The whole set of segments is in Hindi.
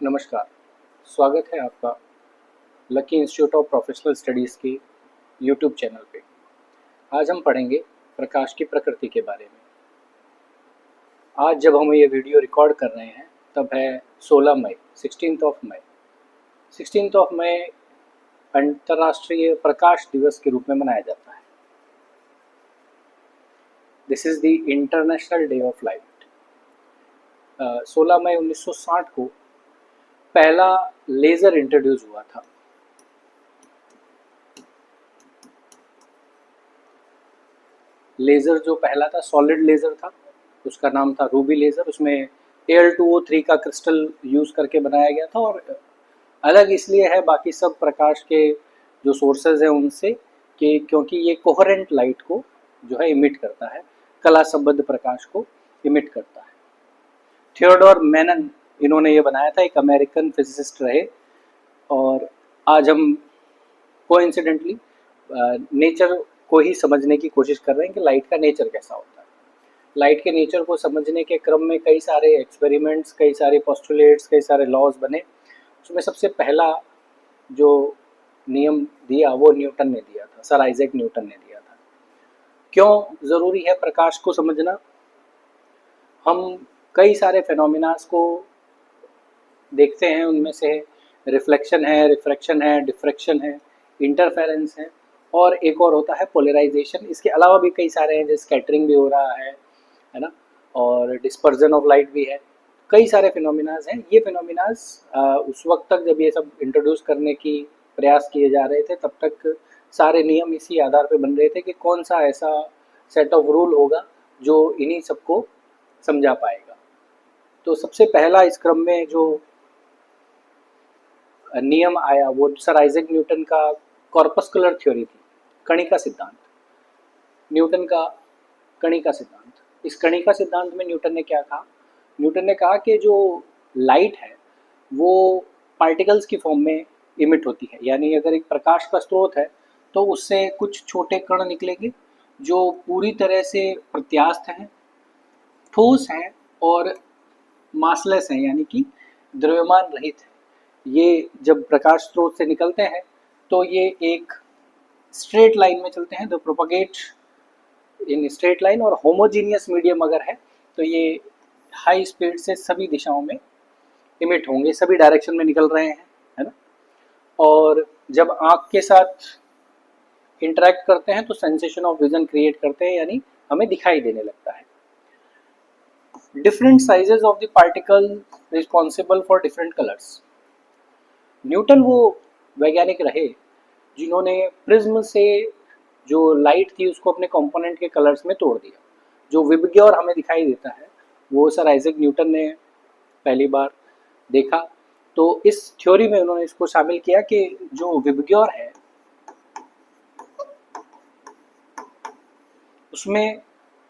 नमस्कार, स्वागत है आपका lucky institute of professional studies के यूट्यूब चैनल पे। आज हम पढ़ेंगे प्रकाश की प्रकृति के बारे में। आज जब हम ये वीडियो रिकॉर्ड कर रहे हैं तब है 16 मई, 16th ऑफ मई अंतर्राष्ट्रीय प्रकाश दिवस के रूप में मनाया जाता है। This is the international day of light. 16 मई 1960 को पहला लेज़र इंट्रोड्यूस हुआ था। लेज़र जो पहला था सॉलिड लेज़र था, उसका नाम था रूबी लेज़र। उसमें Al2O3 का क्रिस्टल यूज़ करके बनाया गया था और अलग इसलिए है बाकी सब प्रकाश के जो सोर्सेज हैं उनसे कि क्योंकि ये कोहेरेंट लाइट को जो है इमिट करता है, कला संबद्ध प्रकाश को इमिट करता है। थियोडोर मैनन इन्होंने ये बनाया था, एक अमेरिकन फिजिसिस्ट रहे। और आज हम कोइंसिडेंटली नेचर को ही समझने की कोशिश कर रहे हैं कि लाइट का नेचर कैसा होता है। लाइट के नेचर को समझने के क्रम में कई सारे एक्सपेरिमेंट्स, कई सारे पोस्टुलेट्स, कई सारे लॉज बने। उसमें सबसे पहला जो नियम दिया वो न्यूटन ने दिया था, सर आइजैक न्यूटन ने दिया था। क्यों ज़रूरी है प्रकाश को समझना? हम कई सारे फिनोमिनास को देखते हैं, उनमें से रिफ्लेक्शन है, रिफ्रैक्शन है, डिफ्रैक्शन है, इंटरफेरेंस है और एक और होता है पोलराइजेशन। इसके अलावा भी कई सारे हैं, जैसे स्कैटरिंग भी हो रहा है ना, और डिस्पर्जन ऑफ लाइट भी है। कई सारे फिनोमिनाज हैं। ये फिनोमिनाज उस वक्त तक जब ये सब इंट्रोड्यूस करने की प्रयास किए जा रहे थे तब तक सारे नियम इसी आधार पर बन रहे थे कि कौन सा ऐसा सेट ऑफ रूल होगा जो इन्हीं सबको समझा पाएगा। तो सबसे पहला इस क्रम में जो नियम आया वो सर आइजैक न्यूटन का कॉर्पस्कुलर थ्योरी थी, कणिका सिद्धांत। न्यूटन का कणिका सिद्धांत। इस कणिका सिद्धांत में न्यूटन ने क्या कहा? न्यूटन ने कहा कि जो लाइट है वो पार्टिकल्स की फॉर्म में इमिट होती है, यानी अगर एक प्रकाश का स्रोत है तो उससे कुछ छोटे कण निकलेंगे जो पूरी तरह से प्रत्यास्थ हैं, ठोस हैं और मासलेस हैं, यानी कि द्रव्यमान रहित है। ये जब प्रकाश स्रोत से निकलते हैं तो ये एक स्ट्रेट लाइन में चलते हैं, the propagate in straight line. और होमोजीनियस मीडियम अगर है तो ये हाई स्पीड से सभी दिशाओं में इमिट होंगे, सभी डायरेक्शन में निकल रहे हैं, है ना। और जब आँख के साथ इंटरेक्ट करते हैं तो सेंसेशन ऑफ विजन क्रिएट करते हैं, यानी हमें दिखाई देने लगता है। Different sizes of the particle responsible for different colours. Newton वो वैज्ञानिक रहे जिन्होंने प्रिज्म से जो लाइट थी उसको अपने कंपोनेंट के कलर्स में तोड़ दिया। जो विबग्योर हमें दिखाई देता है वो सर आइजैक न्यूटन ने पहली बार देखा। तो इस थ्योरी में उन्होंने इसको शामिल किया कि जो विबग्योर है उसमें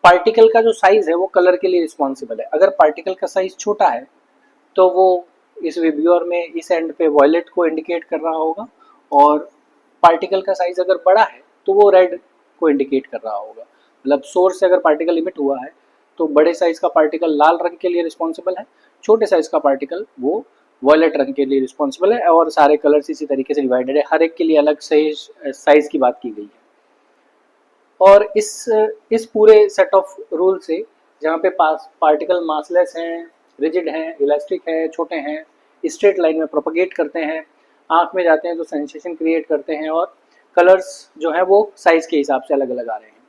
पार्टिकल का जो साइज है वो कलर के लिए रिस्पॉन्सिबल है। अगर पार्टिकल का साइज छोटा है तो वो इस विबग्योर में इस एंड पे वॉयलेट को इंडिकेट कर रहा होगा, और पार्टिकल का साइज अगर बड़ा है तो वो रेड को इंडिकेट कर रहा होगा। मतलब सोर्स से अगर पार्टिकल इमिट हुआ है तो बड़े साइज का पार्टिकल लाल रंग के लिए रिस्पॉन्सिबल है, छोटे साइज का पार्टिकल वो वॉयलेट रंग के लिए रिस्पॉन्सिबल है। और सारे कलर्स इसी तरीके से डिवाइडेड है, हर एक के लिए अलग साइज की बात की गई है। और इस पूरे सेट ऑफ रूल से जहाँ पे पार्टिकल मासलेस हैं, रिजिड हैं, इलास्टिक है, छोटे हैं, स्ट्रेट लाइन में प्रोपगेट करते हैं, आँख में जाते हैं तो सेंसेशन क्रिएट करते हैं, और कलर्स जो हैं वो साइज के हिसाब से अलग अलग आ रहे हैं।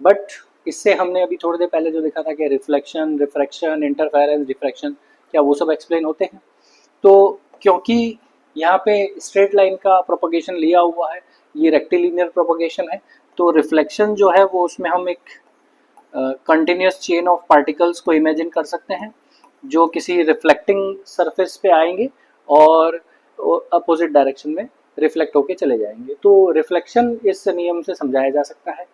बट इससे हमने अभी थोड़ी देर पहले जो देखा था कि रिफ्लेक्शन, रिफ्रैक्शन, इंटरफेरेंस, डिफ्रैक्शन, क्या वो सब एक्सप्लेन होते हैं? तो क्योंकि यहाँ पे स्ट्रेट लाइन का प्रोपगेशन लिया हुआ है, ये रेक्टिलिनियर प्रोपगेशन है, तो रिफ्लेक्शन जो है वो उसमें हम एक कंटिन्यूस चेन ऑफ पार्टिकल्स को इमेजिन कर सकते हैं जो किसी रिफ्लेक्टिंग सरफेस पे आएंगे और अपोजिट डायरेक्शन में रिफ्लेक्ट होके चले जाएंगे। तो रिफ्लेक्शन इस नियम से समझाया जा सकता है।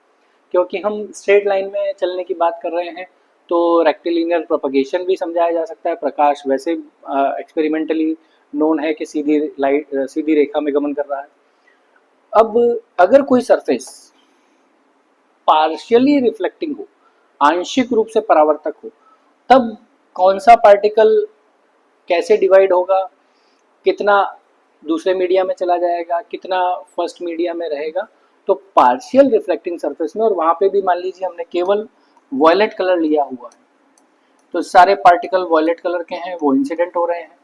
क्योंकि हम स्ट्रेट लाइन में चलने की बात कर रहे हैं तो रेक्टिलिनियर प्रोपगेशन भी समझाया जा सकता है। प्रकाश वैसे एक्सपेरिमेंटली नोन है कि सीधी रेखा में गमन कर रहा है। अब अगर कोई सरफेस पार्शियली रिफ्लेक्टिंग हो, आंशिक रूप से परावर्तक हो, तब कौन सा पार्टिकल कैसे डिवाइड होगा, कितना दूसरे मीडिया में चला जाएगा, कितना फर्स्ट मीडिया में रहेगा। तो पार्शियल रिफ्लेक्टिंग सरफेस में, और वहाँ पे भी मान लीजिए हमने केवल वॉयलेट कलर लिया हुआ है, तो सारे पार्टिकल वॉयलेट कलर के हैं, वो इंसिडेंट हो रहे हैं।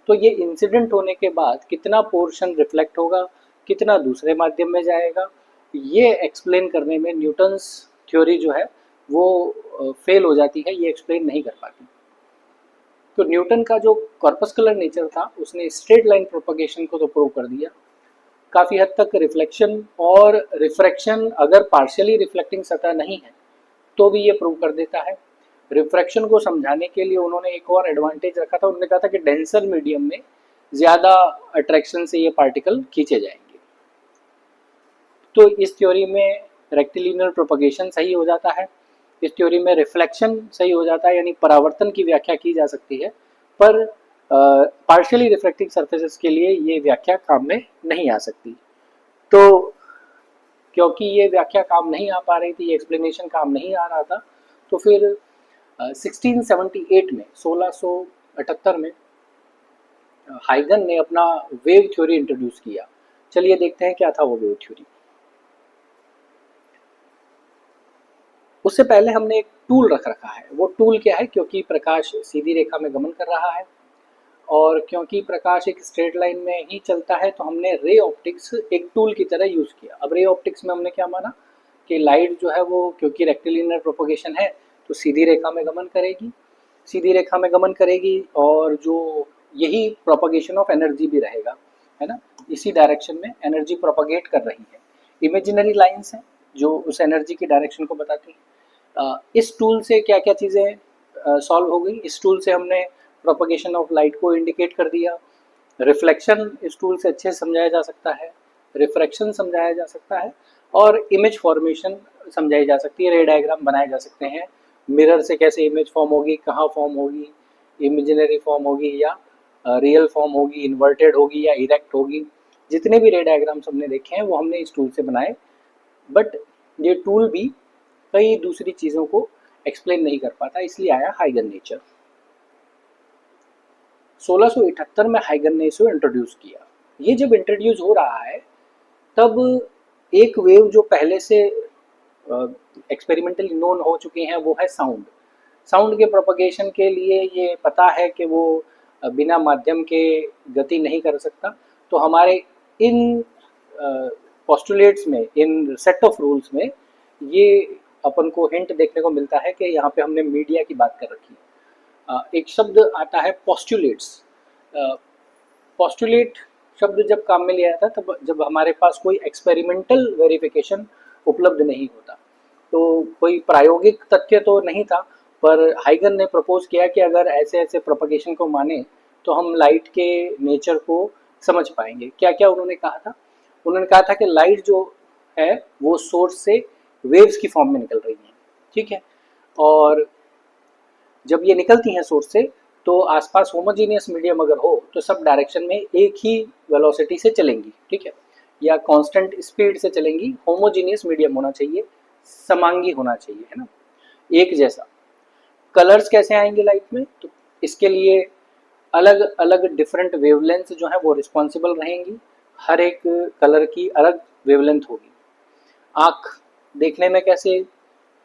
तो ये इंसिडेंट होने के बाद कितना पोर्शन रिफ्लेक्ट होगा, कितना दूसरे माध्यम में जाएगा, ये एक्सप्लेन करने में न्यूटन्स थ्योरी जो है वो फेल हो जाती है, ये एक्सप्लेन नहीं कर पाती। तो न्यूटन का जो कॉर्पस्कुलर नेचर था, उसने स्ट्रेट लाइन प्रोपगेशन को तो प्रूव कर दिया, काफ़ी हद तक रिफ्लेक्शन और रिफ्रैक्शन अगर पार्शियली रिफ्लेक्टिंग सतह नहीं है तो भी ये प्रूव कर देता है। रिफ्रैक्शन को समझाने के लिए उन्होंने एक और एडवांटेज रखा था, उन्होंने कहा था कि डेंसर मीडियम में ज़्यादा अट्रैक्शन से ये पार्टिकल खींचे जाएंगे। तो इस थ्योरी में रेक्टिलिनियर प्रोपगेशन सही हो जाता है, इस थ्योरी में रिफ्लेक्शन सही हो जाता है, यानी परावर्तन की व्याख्या की जा सकती है, पर पार्शियली रिफ्लेक्टिंग सरफेसेस के लिए ये व्याख्या काम में नहीं आ सकती। तो क्योंकि ये व्याख्या काम नहीं आ पा रही थी, ये एक्सप्लेनेशन काम नहीं आ रहा था, तो फिर 1678 में 1678 में हाइगन ने अपना वेव थ्योरी इंट्रोड्यूस किया। चलिए देखते हैं क्या था वो वेव थ्योरी। उससे पहले हमने एक टूल रख रखा है। वो टूल क्या है, क्योंकि प्रकाश सीधी रेखा में गमन कर रहा है और क्योंकि प्रकाश एक स्ट्रेट लाइन में ही चलता है, तो हमने रे ऑप्टिक्स एक टूल की तरह यूज़ किया। अब रे ऑप्टिक्स में हमने क्या माना कि लाइट जो है वो क्योंकि रेक्टिलिनियर प्रोपगेशन है तो सीधी रेखा में गमन करेगी, सीधी रेखा में गमन करेगी, और जो यही प्रोपगेशन ऑफ एनर्जी भी रहेगा, है ना, इसी डायरेक्शन में एनर्जी प्रोपगेट कर रही है। इमेजिनरी लाइंस हैं जो उस एनर्जी की डायरेक्शन को बताती हैं। इस टूल से क्या क्या चीज़ें सॉल्व हो गई। इस टूल से हमने प्रोपगेशन ऑफ लाइट को इंडिकेट कर दिया, रिफ्लेक्शन इस टूल से अच्छे से समझाया जा सकता है, रिफ्रैक्शन समझाया जा सकता है, और इमेज फॉर्मेशन समझाई जा सकती है, रे डायग्राम बनाए जा सकते हैं, मिरर से कैसे इमेज फॉर्म होगी, कहाँ फॉर्म होगी, इमेजिनरी फॉर्म होगी या रियल फॉर्म होगी, इन्वर्टेड होगी या इरेक्ट होगी। जितने भी रे डायग्राम्स हमने देखे हैं वो हमने इस टूल से बनाए, बट ये टूल भी कई दूसरी चीज़ों को एक्सप्लेन नहीं कर पाता, इसलिए आया हाइगन नेचर। 1678 में हाइगन ने इसे इंट्रोड्यूस किया। ये जब इंट्रोड्यूस हो रहा है तब एक वेव जो पहले से एक्सपेरिमेंटली नोन हो चुकी हैं वो है साउंड। साउंड के प्रोपगेशन के लिए ये पता है कि वो बिना माध्यम के गति नहीं कर सकता, तो हमारे इन पोस्टुलेट्स में, इन सेट ऑफ रूल्स में ये अपन को हिंट देखने को मिलता है कि यहाँ पे हमने मीडिया की बात कर रखी है। एक शब्द आता है पोस्टुलेट्स। पोस्टुलेट शब्द जब काम में लिया जाता है तब जब हमारे पास कोई एक्सपेरिमेंटल वेरिफिकेशन उपलब्ध नहीं होता, तो कोई प्रायोगिक तथ्य तो नहीं था, पर हाइगन ने प्रपोज किया कि अगर ऐसे ऐसे प्रोपगेशन को माने तो हम लाइट के नेचर को समझ पाएंगे। क्या क्या उन्होंने कहा था, उन्होंने कहा था कि लाइट जो है वो सोर्स से वेव्स की फॉर्म में निकल रही है, ठीक है, और जब ये निकलती हैं सोर्स से तो आसपास होमोजीनियस मीडियम अगर हो तो सब डायरेक्शन में एक ही वेलोसिटी से चलेंगी, ठीक है, या कांस्टेंट स्पीड से चलेंगी। होमोजीनियस मीडियम होना चाहिए, समांगी होना चाहिए, है ना, एक जैसा। कलर्स कैसे आएंगे लाइट में, तो इसके लिए अलग अलग डिफरेंट वेवलेंथ जो है वो रिस्पॉन्सिबल रहेंगी, हर एक कलर की अलग वेवलेंथ होगी। आँख देखने में कैसे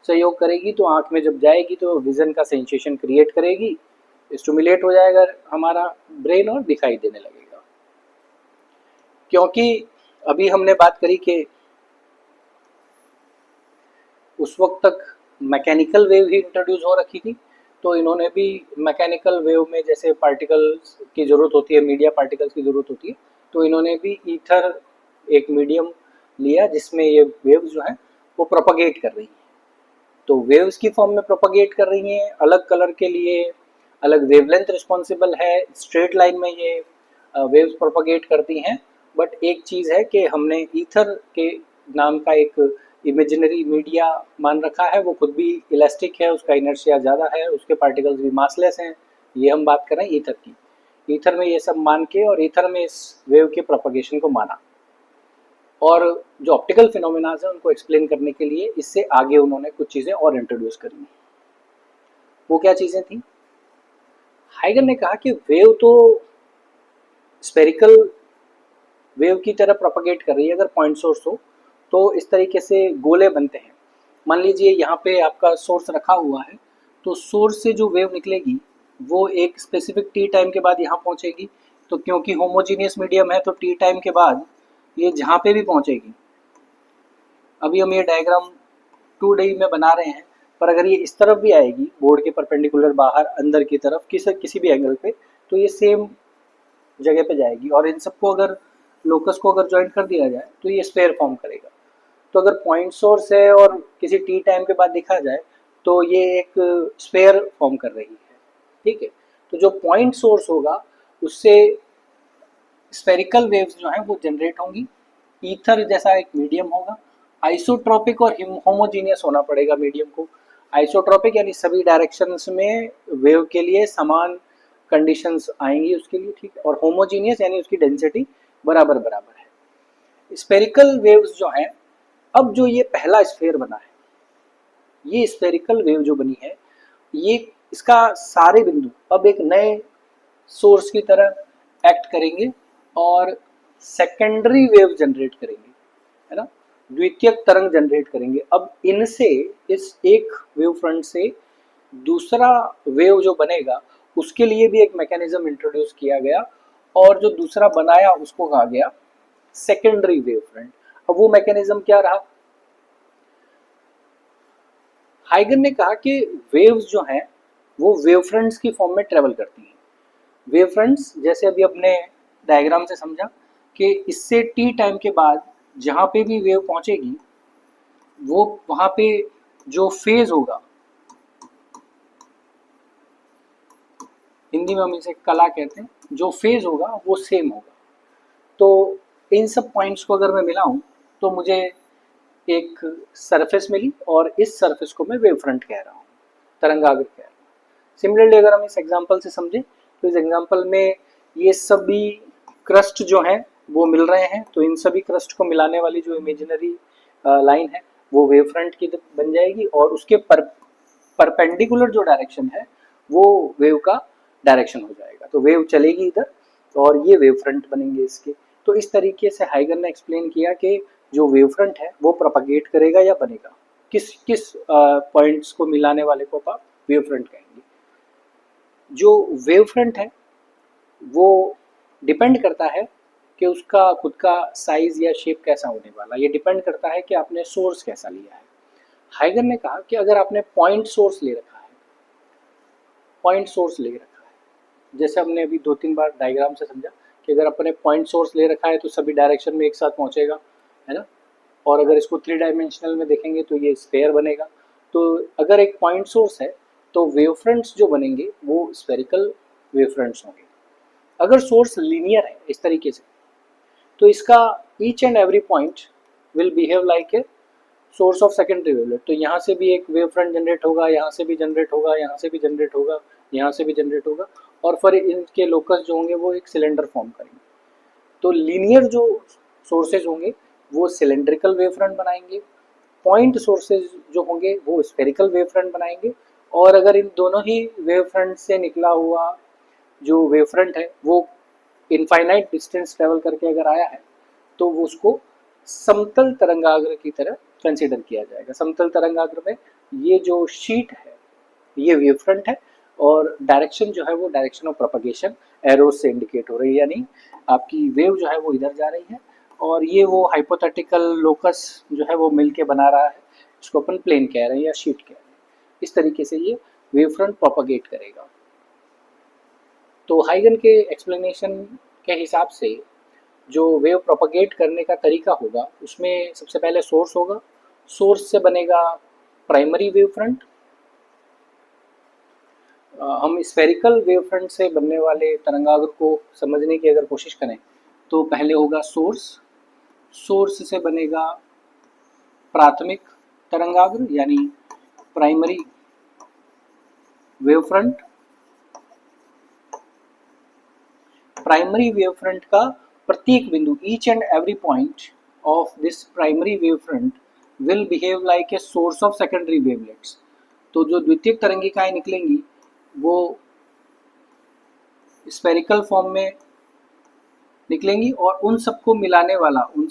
सहयोग करेगी, तो आँख में जब जाएगी तो विज़न का सेंसेशन क्रिएट करेगी, स्टिमुलेट हो जाएगा हमारा ब्रेन और दिखाई देने लगेगा। क्योंकि अभी हमने बात करी कि उस वक्त तक मैकेनिकल वेव ही इंट्रोड्यूस हो रखी थी, तो इन्होंने भी मैकेनिकल वेव में जैसे पार्टिकल्स की ज़रूरत होती है, मीडिया पार्टिकल्स की ज़रूरत होती है, तो इन्होंने भी ईथर एक मीडियम लिया जिसमें ये वेव्स जो हैं वो प्रोपगेट कर रही हैं। तो वेव्स की फॉर्म में प्रोपगेट कर रही हैं, अलग कलर के लिए अलग वेवलेंथ रिस्पॉन्सिबल है, स्ट्रेट लाइन में ये वेव्स प्रोपगेट करती हैं। बट एक चीज़ है कि हमने ईथर के नाम का एक इमेजिनरी मीडिया मान रखा है, वो खुद भी इलास्टिक है, उसका इनर्शिया ज़्यादा है, उसके पार्टिकल्स भी मासलेस हैं। ये हम बात कर रहे हैं ईथर की। ईथर में ये सब मान के और ईथर में इस वेव के प्रोपगेशन को माना, और जो ऑप्टिकल फिनोमेना है उनको एक्सप्लेन करने के लिए इससे आगे उन्होंने कुछ चीज़ें और इंट्रोड्यूस करी। वो क्या चीज़ें थी, हाइगन ने कहा कि वेव तो स्फेरिकल वेव की तरह प्रोपगेट कर रही है अगर पॉइंट सोर्स हो, तो इस तरीके से गोले बनते हैं। मान लीजिए यहाँ पे आपका सोर्स रखा हुआ है, तो सोर्स से जो वेव निकलेगी वो एक स्पेसिफिक टी टाइम के बाद यहाँ पहुँचेगी। तो क्योंकि होमोजीनियस मीडियम है तो टी टाइम के बाद ये जहाँ पे भी पहुँचेगी, अभी हम ये डायग्राम 2D में बना रहे हैं, पर अगर ये इस तरफ भी आएगी बोर्ड के परपेंडिकुलर बाहर अंदर की तरफ किसी भी एंगल पे, तो ये सेम जगह पे जाएगी। और इन सबको अगर लोकस को अगर ज्वाइन कर दिया जाए तो ये स्फेयर फॉर्म करेगा। तो अगर पॉइंट सोर्स है और किसी टी टाइम के बाद देखा जाए तो ये एक स्फेयर फॉर्म कर रही है, ठीक है। तो जो पॉइंट सोर्स होगा उससे स्फेरिकल वेव्स जो हैं वो जनरेट होंगी। ईथर जैसा एक मीडियम होगा। आइसोट्रोपिक और होमोजीनियस होना पड़ेगा मीडियम को। आइसोट्रोपिक यानी सभी डायरेक्शंस में वेव के लिए समान कंडीशंस आएंगी उसके लिए, ठीक है। और होमोजीनियस यानी उसकी डेंसिटी बराबर बराबर है। स्फेरिकल वेव्स जो हैं, अब जो ये पहला स्फेयर बना है, ये स्फेरिकल वेव जो बनी है, ये इसका सारे बिंदु अब एक नए सोर्स की तरह एक्ट करेंगे और सेकेंडरी वेव जनरेट करेंगे, है ना, द्वितीयक तरंग जनरेट करेंगे। अब इनसे, इस एक वेव फ्रंट से दूसरा वेव जो बनेगा उसके लिए भी एक मैकेनिज्म इंट्रोड्यूस किया गया, और जो दूसरा बनाया उसको कहा गया सेकेंडरी वेव फ्रंट। अब वो मैकेनिज्म क्या रहा? हाइगन ने कहा कि वेव्स जो हैं वो वेव फ्रंट्स की फॉर्म में ट्रेवल करती हैं। वेव फ्रंट्स जैसे अभी अपने डायग्राम से समझा कि इससे टी टाइम के बाद जहाँ पे भी वेव पहुँचेगी वो वहाँ पे जो फेज होगा, हिंदी में हम इसे कला कहते हैं, जो फेज होगा वो सेम होगा। तो इन सब पॉइंट्स को अगर मैं मिलाऊं तो मुझे एक सरफेस मिली, और इस सरफेस को मैं वेव फ्रंट कह रहा हूँ, तरंगाग्र कह रहा हूँ। सिमिलरली अगर हम इस एग्जांपल से समझें तो इस एग्जांपल में ये सभी क्रस्ट जो हैं वो मिल रहे हैं, तो इन सभी क्रस्ट को मिलाने वाली जो इमेजिनरी लाइन है वो वेव फ्रंट की बन जाएगी, और उसके परपेंडिकुलर जो डायरेक्शन है वो वेव का डायरेक्शन हो जाएगा। तो वेव चलेगी इधर और ये वेव फ्रंट बनेंगे इसके। तो इस तरीके से हाइगन ने एक्सप्लेन किया कि जो वेव फ्रंट है वो प्रोपगेट करेगा या बनेगा, किस किस पॉइंट्स को मिलाने वाले को आप वेव फ्रंट कहेंगे। जो वेव फ्रंट है वो डिपेंड करता है कि उसका खुद का साइज या शेप कैसा होने वाला, ये डिपेंड करता है कि आपने सोर्स कैसा लिया है। हाइगन ने कहा कि अगर आपने पॉइंट सोर्स ले रखा है, पॉइंट सोर्स ले रखा है, जैसे हमने अभी 2-3 बार डायग्राम से समझा कि अगर अपने पॉइंट सोर्स ले रखा है तो सभी डायरेक्शन में एक साथ पहुंचेगा, है ना। और अगर इसको 3 डायमेंशनल में देखेंगे तो ये स्फेयर बनेगा। तो अगर एक पॉइंट सोर्स है तो वेव फ्रंट्स जो बनेंगे वो स्फेरिकल वेव फ्रंट्स होंगे। अगर सोर्स लीनियर है इस तरीके से, तो इसका each and every point will behave like a source of secondary wavelet. तो यहाँ से भी एक वेव फ्रंट जनरेट होगा, यहाँ से भी जनरेट होगा, यहाँ से भी जनरेट होगा, यहाँ से भी जनरेट होगा, और फिर इनके लोकस जो होंगे वो एक सिलेंडर फॉर्म करेंगे। तो लीनियर जो सोर्सेज होंगे वो सिलेंड्रिकल वेव फ्रंट बनाएंगे, पॉइंट सोर्सेज जो होंगे वो स्फेरिकल वेव फ्रंट बनाएंगे। और अगर इन दोनों ही वेव फ्रंट से निकला हुआ जो वेव फ्रंट है वो इनफाइनाइट डिस्टेंस ट्रेवल करके अगर आया है तो वो उसको समतल तरंगाग्र की तरह कंसिडर किया जाएगा। समतल तरंगाग्र में ये जो शीट है ये वेव फ्रंट है, और डायरेक्शन जो है वो डायरेक्शन ऑफ प्रोपगेशन एरोज से इंडिकेट हो रही है, यानी आपकी वेव जो है वो इधर जा रही है, और ये वो हाइपोथेटिकल लोकस जो है वो मिलके बना रहा है, इसको अपन प्लेन कह रहे हैं या शीट कह रहे हैं। इस तरीके से ये वेव फ्रंट प्रोपगेट करेगा। तो हाइगन के एक्सप्लेनेशन के हिसाब से जो वेव प्रोपगेट करने का तरीका होगा उसमें सबसे पहले सोर्स होगा, सोर्स से बनेगा प्राइमरी वेव फ्रंट। हम स्फेरिकल वेव फ्रंट से बनने वाले तरंगाग्र को समझने की अगर कोशिश करें तो पहले होगा सोर्स, सोर्स से बनेगा प्राथमिक तरंगाग्र यानी primary wave front. Primary wave front का प्रत्येक बिंदु, each and every point of this primary wave front will behave like a source of secondary wavelets. तो जो द्वितीयक तरंगिकाएं निकलेंगी वो स्फेरिकल फॉर्म में निकलेंगी और उन सबको मिलाने वाला, उन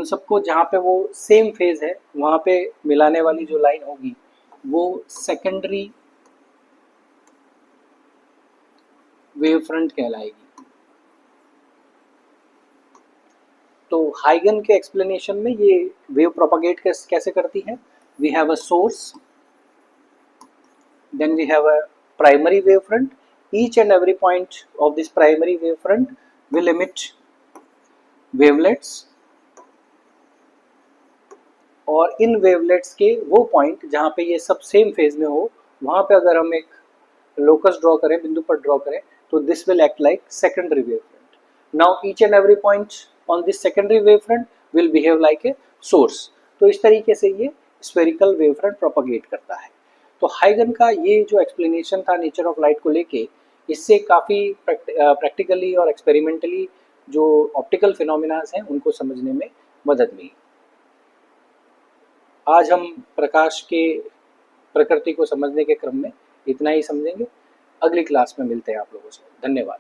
सबको जहाँ पे वो सेम फेज है वहाँ पे मिलाने वाली जो लाइन होगी वो सेकेंडरी वेव फ्रंट कहलाएगी। तो हाइगन के एक्सप्लेनेशन में ये वेव प्रोपागेट कैसे करती है, we have a source, then we have a primary wave front, each and every point of this primary wave front will emit wavelets, और इन वेवलेट्स के वो पॉइंट जहाँ पे ये सब सेम फेज में हो वहाँ पे अगर हम एक लोकस ड्रॉ करें, बिंदु पर ड्रॉ करें, तो this will act like secondary wave front. Now each and every point on this secondary wave front will behave like a source. तो इस तरीके से ये स्फेरिकल वेव फ्रंट प्रोपागेट करता है। तो हाइगन का ये जो एक्सप्लेनेशन था नेचर ऑफ लाइट को लेके, इससे काफ़ी प्रैक्टिकली और एक्सपेरिमेंटली जो ऑप्टिकल फिनोमिनाज हैं उनको समझने में मदद मिली। आज हम प्रकाश के प्रकृति को समझने के क्रम में इतना ही समझेंगे। अगली क्लास में मिलते हैं आप लोगों से। धन्यवाद।